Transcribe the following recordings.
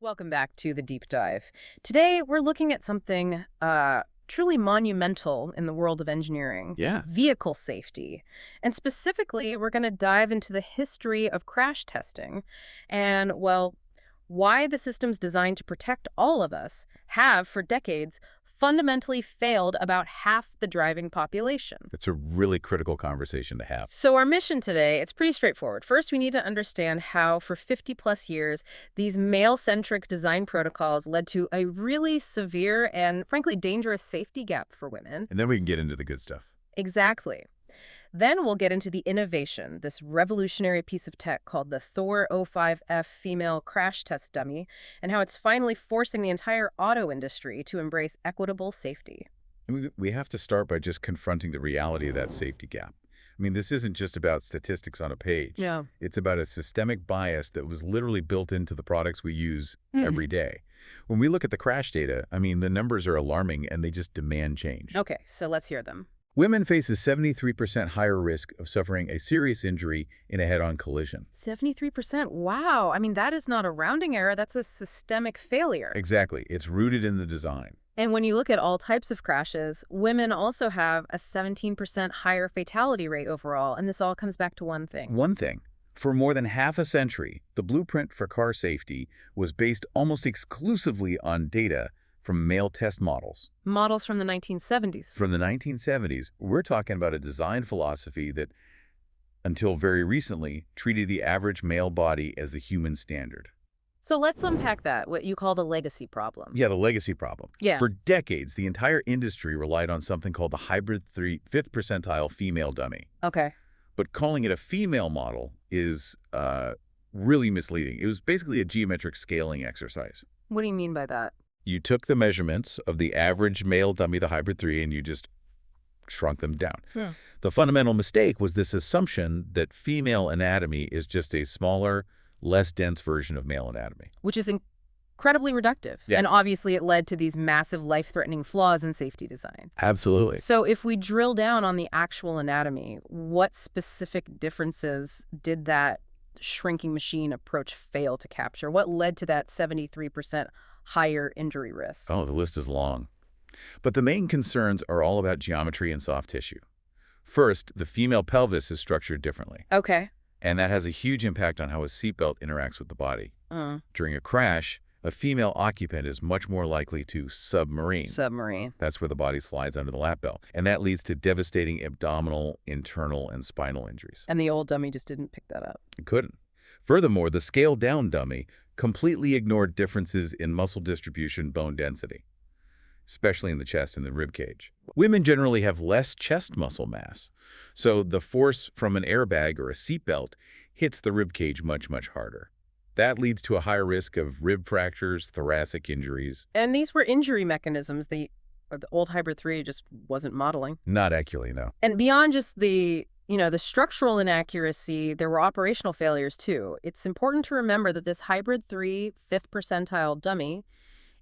Welcome back to the deep dive. Today, we're looking at something truly monumental in the world of engineering. Yeah. Vehicle safety. And specifically, we're going to dive into the history of crash testing and, well, why the systems designed to protect all of us have, for decades, fundamentally failed about half the driving population. It's a really critical conversation to have. So our mission today, it's pretty straightforward. First, we need to understand how, for 50-plus years, these male-centric design protocols led to a really severe and, frankly, dangerous safety gap for women. And then we can get into the good stuff. Exactly. Then we'll get into the innovation, this revolutionary piece of tech called the THOR-05F female crash test dummy, and how it's finally forcing the entire auto industry to embrace equitable safety. And we have to start by just confronting the reality of that safety gap. I mean, this isn't just about statistics on a page. Yeah. It's about a systemic bias that was literally built into the products we use every day. When we look at the crash data, I mean, the numbers are alarming and they just demand change. Okay, so let's hear them. Women face a 73% higher risk of suffering a serious injury in a head-on collision. 73%. Wow. I mean, that is not a rounding error. That's a systemic failure. Exactly. It's rooted in the design. And when you look at all types of crashes, women also have a 17% higher fatality rate overall. And this all comes back to one thing. One thing. For more than half a century, the blueprint for car safety was based almost exclusively on data from male test models. Models from the 1970s. From the 1970s, we're talking about a design philosophy that, until very recently, treated the average male body as the human standard. So let's unpack that, what you call the legacy problem. Yeah, the legacy problem. Yeah. For decades, the entire industry relied on something called the hybrid 5th percentile female dummy. Okay. But calling it a female model is really misleading. It was basically a geometric scaling exercise. What do you mean by that? You took the measurements of the average male dummy, the hybrid 3, and you just shrunk them down. Yeah. The fundamental mistake was this assumption that female anatomy is just a smaller, less dense version of male anatomy. Which is incredibly reductive. Yeah. And obviously it led to these massive life-threatening flaws in safety design. Absolutely. So if we drill down on the actual anatomy, what specific differences did that shrinking machine approach fail to capture? What led to that 73% higher injury risk? Oh, the list is long. But the main concerns are all about geometry and soft tissue. First, the female pelvis is structured differently. Okay. And that has a huge impact on how a seatbelt interacts with the body. During a crash, a female occupant is much more likely to submarine. Submarine. That's where the body slides under the lap belt. And that leads to devastating abdominal, internal, and spinal injuries. And the old dummy just didn't pick that up. It couldn't. Furthermore, the scaled-down dummy completely ignored differences in muscle distribution, bone density, especially in the chest and the rib cage. Women generally have less chest muscle mass, so the force from an airbag or a seatbelt hits the rib cage much, much harder. That leads to a higher risk of rib fractures, thoracic injuries. And these were injury mechanisms the old Hybrid 3 just wasn't modeling. Not accurately, no. And beyond just the structural inaccuracy, there were operational failures too. It's important to remember that this Hybrid 3 5th percentile dummy,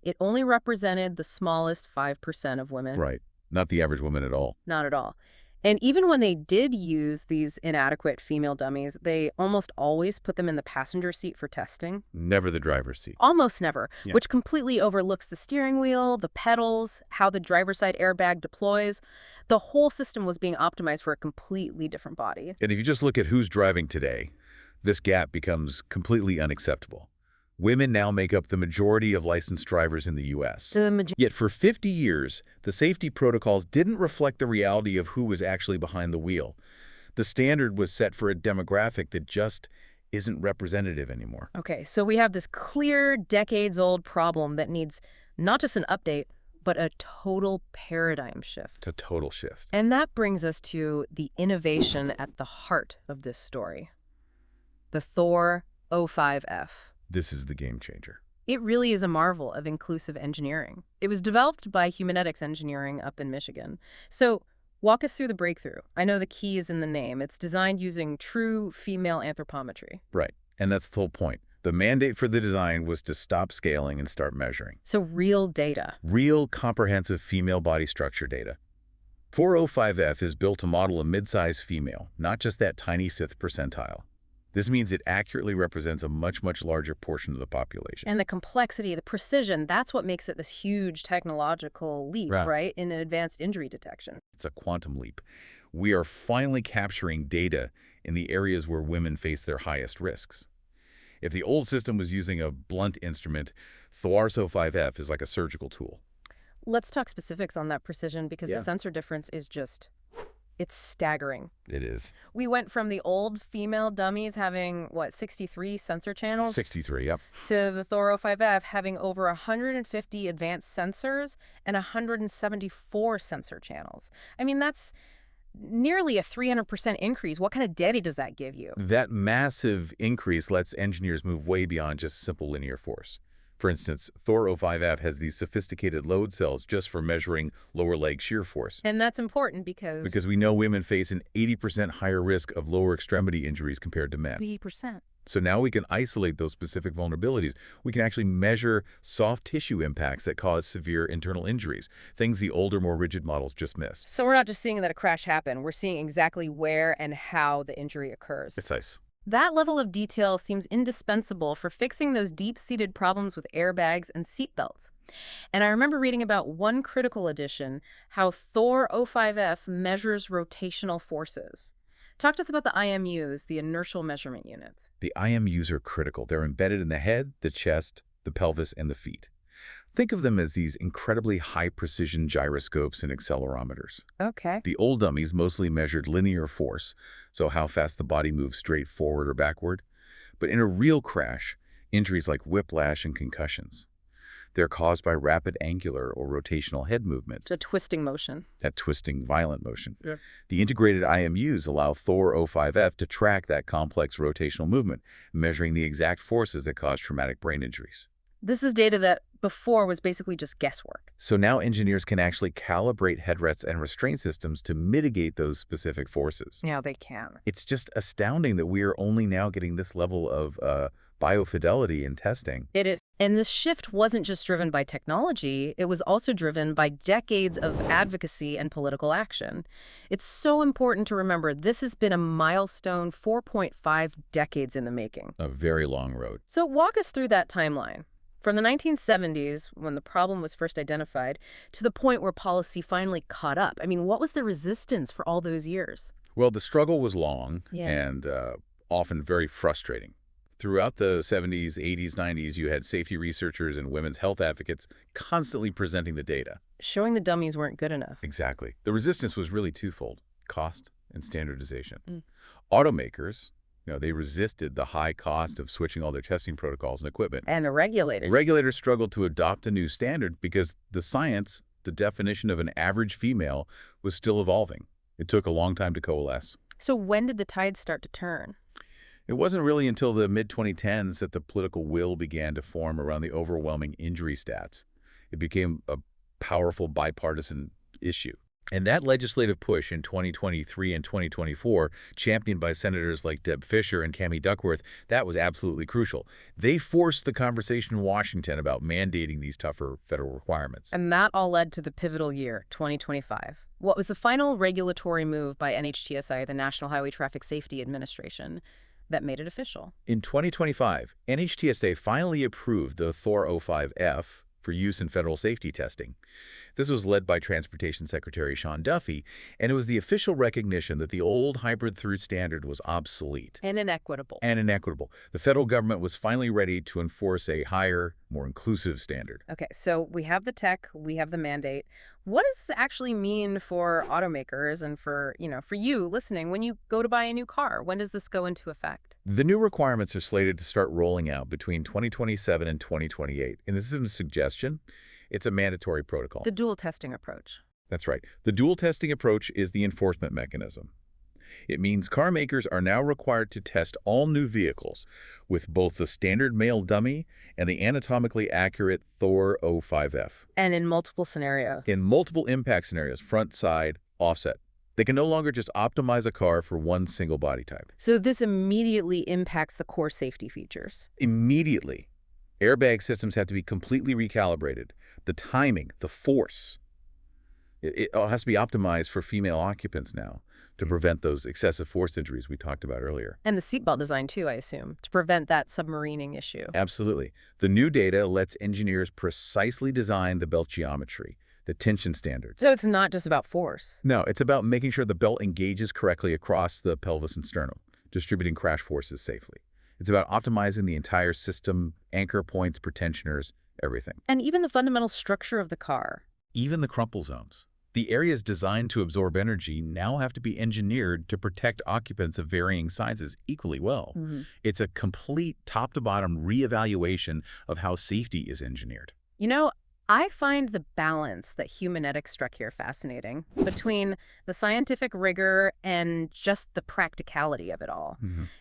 it only represented the smallest 5% of women. Right. Not the average woman at all. Not at all. And even when they did use these inadequate female dummies, they almost always put them in the passenger seat for testing. Never the driver's seat. Almost never, Yeah. which completely overlooks the steering wheel, the pedals, how the driver's side airbag deploys. The whole system was being optimized for a completely different body. And if you just look at who's driving today, this gap becomes completely unacceptable. Women now make up the majority of licensed drivers in the U.S. Yet for 50 years, the safety protocols didn't reflect the reality of who was actually behind the wheel. The standard was set for a demographic that just isn't representative anymore. Okay, so we have this clear, decades-old problem that needs not just an update, but a total paradigm shift. It's a total shift. And that brings us to the innovation at the heart of this story. The THOR-05F. This is the game changer. It really is a marvel of inclusive engineering. It was developed by Humanetics Engineering up in Michigan. So walk us through the breakthrough. I know the key is in the name. It's designed using true female anthropometry. Right. And that's the whole point. The mandate for the design was to stop scaling and start measuring. So real data. Real comprehensive female body structure data. 405F is built to model a mid-sized female, not just that tiny 6th percentile. This means it accurately represents a much, much larger portion of the population. And the complexity, the precision, that's what makes it this huge technological leap, Right. right, in advanced injury detection. It's a quantum leap. We are finally capturing data in the areas where women face their highest risks. If the old system was using a blunt instrument, THOR-05F is like a surgical tool. Let's talk specifics on that precision because the Yeah. sensor difference is just, it's staggering. It is. We went from the old female dummies having, what, 63 sensor channels? 63, yep. To the THOR-05F having over 150 advanced sensors and 174 sensor channels. I mean, that's nearly a 300% increase. What kind of data does that give you? That massive increase lets engineers move way beyond just simple linear force. For instance, THOR-05F has these sophisticated load cells just for measuring lower leg shear force. And that's important because... Because we know women face an 80% higher risk of lower extremity injuries compared to men. 80%. So now we can isolate those specific vulnerabilities. We can actually measure soft tissue impacts that cause severe internal injuries, things the older, more rigid models just missed. So we're not just seeing that a crash happened. We're seeing exactly where and how the injury occurs. Precise. That level of detail seems indispensable for fixing those deep-seated problems with airbags and seatbelts. And I remember reading about one critical addition, how THOR-05F measures rotational forces. Talk to us about the IMUs, the inertial measurement units. The IMUs are critical. They're embedded in the head, the chest, the pelvis, and the feet. Think of them as these incredibly high-precision gyroscopes and accelerometers. Okay. The old dummies mostly measured linear force, so how fast the body moves straight forward or backward. But in a real crash, injuries like whiplash and concussions, they're caused by rapid angular or rotational head movement. It's a twisting motion. That twisting, violent motion. Yeah. The integrated IMUs allow THOR-05F to track that complex rotational movement, measuring the exact forces that cause traumatic brain injuries. This is data that before was basically just guesswork. So now engineers can actually calibrate headrests and restraint systems to mitigate those specific forces. Yeah, they can. It's just astounding that we are only now getting this level of biofidelity in testing. It is. And this shift wasn't just driven by technology, it was also driven by decades of advocacy and political action. It's so important to remember this has been a milestone 4.5 decades in the making. A very long road. So walk us through that timeline. From the 1970s, when the problem was first identified, to the point where policy finally caught up. I mean, what was the resistance for all those years? Well, the struggle was long Yeah. and often very frustrating. Throughout the 70s, 80s, 90s, you had safety researchers and women's health advocates constantly presenting the data. Showing the dummies weren't good enough. Exactly. The resistance was really twofold: cost and standardization. Mm. Automakers, they resisted the high cost of switching all their testing protocols and equipment. And the regulators. Regulators struggled to adopt a new standard because the science, the definition of an average female, was still evolving. It took a long time to coalesce. So when did the tide start to turn? It wasn't really until the mid-2010s that the political will began to form around the overwhelming injury stats. It became a powerful bipartisan issue. And that legislative push in 2023 and 2024, championed by senators like Deb Fischer and Cammie Duckworth, that was absolutely crucial. They forced the conversation in Washington about mandating these tougher federal requirements. And that all led to the pivotal year, 2025. What was the final regulatory move by NHTSA, the National Highway Traffic Safety Administration, that made it official? In 2025, NHTSA finally approved the THOR-05F for use in federal safety testing. This was led by Transportation Secretary Sean Duffy, and it was the official recognition that the old hybrid through standard was obsolete. And inequitable. The federal government was finally ready to enforce a higher, more inclusive standard. Okay, so we have the tech, we have the mandate. What does this actually mean for automakers and for you listening when you go to buy a new car? When does this go into effect? The new requirements are slated to start rolling out between 2027 and 2028. And this isn't a suggestion. It's a mandatory protocol. The dual testing approach. That's right. The dual testing approach is the enforcement mechanism. It means car makers are now required to test all new vehicles with both the standard male dummy and the anatomically accurate THOR-05F. And in multiple scenarios. In multiple impact scenarios, front, side, offset. They can no longer just optimize a car for one single body type. So this immediately impacts the core safety features. Immediately. Airbag systems have to be completely recalibrated. The timing, the force, it all has to be optimized for female occupants now to prevent those excessive force injuries we talked about earlier. And the seatbelt design too, I assume, to prevent that submarining issue. Absolutely. The new data lets engineers precisely design the belt geometry, the tension standards. So it's not just about force. No, it's about making sure the belt engages correctly across the pelvis and sternum, distributing crash forces safely. It's about optimizing the entire system, anchor points, pretensioners, everything. And even the fundamental structure of the car. Even the crumple zones. The areas designed to absorb energy now have to be engineered to protect occupants of varying sizes equally well. It's a complete top-to-bottom reevaluation of how safety is engineered. You know, I find the balance that humanetics struck here fascinating between the scientific rigor and just the practicality of it all.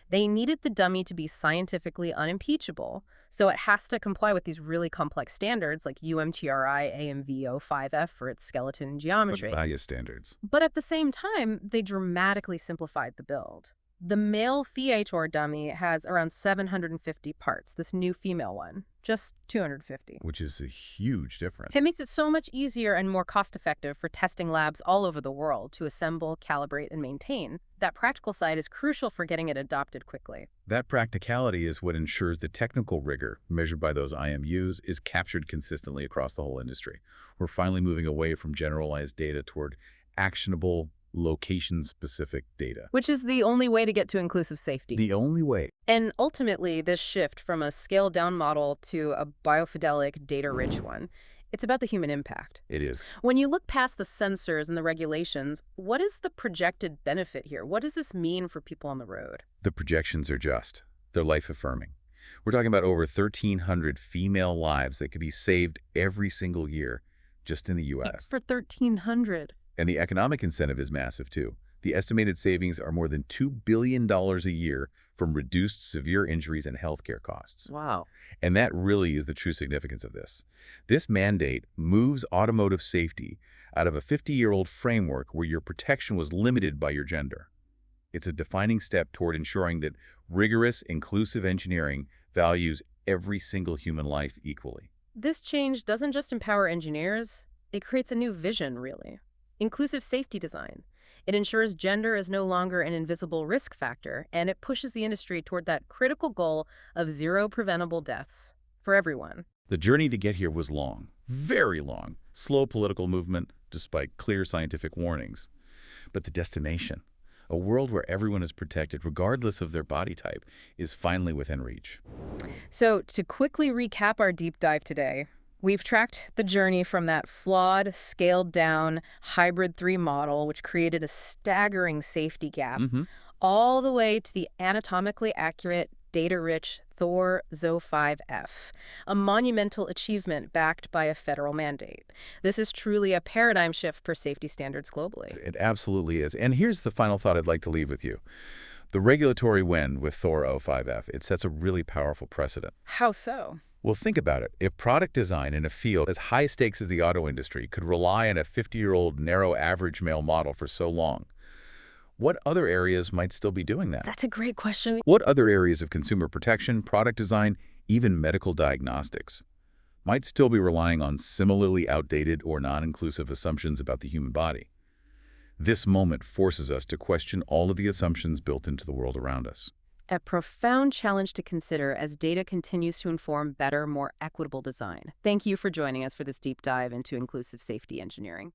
They needed the dummy to be scientifically unimpeachable, so it has to comply with these really complex standards like UMTRI AMV05F for its skeleton geometry. Bias standards. But at the same time, they dramatically simplified the build. The male THOR dummy has around 750 parts, this new female one, just 250. Which is a huge difference. It makes it so much easier and more cost-effective for testing labs all over the world to assemble, calibrate, and maintain. That practical side is crucial for getting it adopted quickly. That practicality is what ensures the technical rigor, measured by those IMUs, is captured consistently across the whole industry. We're finally moving away from generalized data toward actionable, location-specific data. Which is the only way to get to inclusive safety. The only way. And ultimately, this shift from a scaled-down model to a biofidelic, data-rich one, it's about the human impact. It is. When you look past the sensors and the regulations, what is the projected benefit here? What does this mean for people on the road? The projections are just. They're life-affirming. We're talking about over 1,300 female lives that could be saved every single year just in the U.S. For 1,300. And the economic incentive is massive, too. The estimated savings are more than $2 billion a year from reduced severe injuries and healthcare costs. Wow. And that really is the true significance of this. This mandate moves automotive safety out of a 50-year-old framework where your protection was limited by your gender. It's a defining step toward ensuring that rigorous, inclusive engineering values every single human life equally. This change doesn't just empower engineers, it creates a new vision, really. Inclusive safety design. It ensures gender is no longer an invisible risk factor, and it pushes the industry toward that critical goal of zero preventable deaths for everyone. The journey to get here was long, very long, slow political movement despite clear scientific warnings. But the destination, a world where everyone is protected regardless of their body type, is finally within reach. So to quickly recap our deep dive today, we've tracked the journey from that flawed, scaled-down Hybrid 3 model, which created a staggering safety gap, all the way to the anatomically accurate, data-rich THOR-05F, a monumental achievement backed by a federal mandate. This is truly a paradigm shift for safety standards globally. It absolutely is. And here's the final thought I'd like to leave with you. The regulatory win with THOR-05F, it sets a really powerful precedent. How so? Well, think about it. If product design in a field as high stakes as the auto industry could rely on a 50-year-old narrow average male model for so long, what other areas might still be doing that? That's a great question. What other areas of consumer protection, product design, even medical diagnostics might still be relying on similarly outdated or non-inclusive assumptions about the human body? This moment forces us to question all of the assumptions built into the world around us. A profound challenge to consider as data continues to inform better, more equitable design. Thank you for joining us for this deep dive into inclusive safety engineering.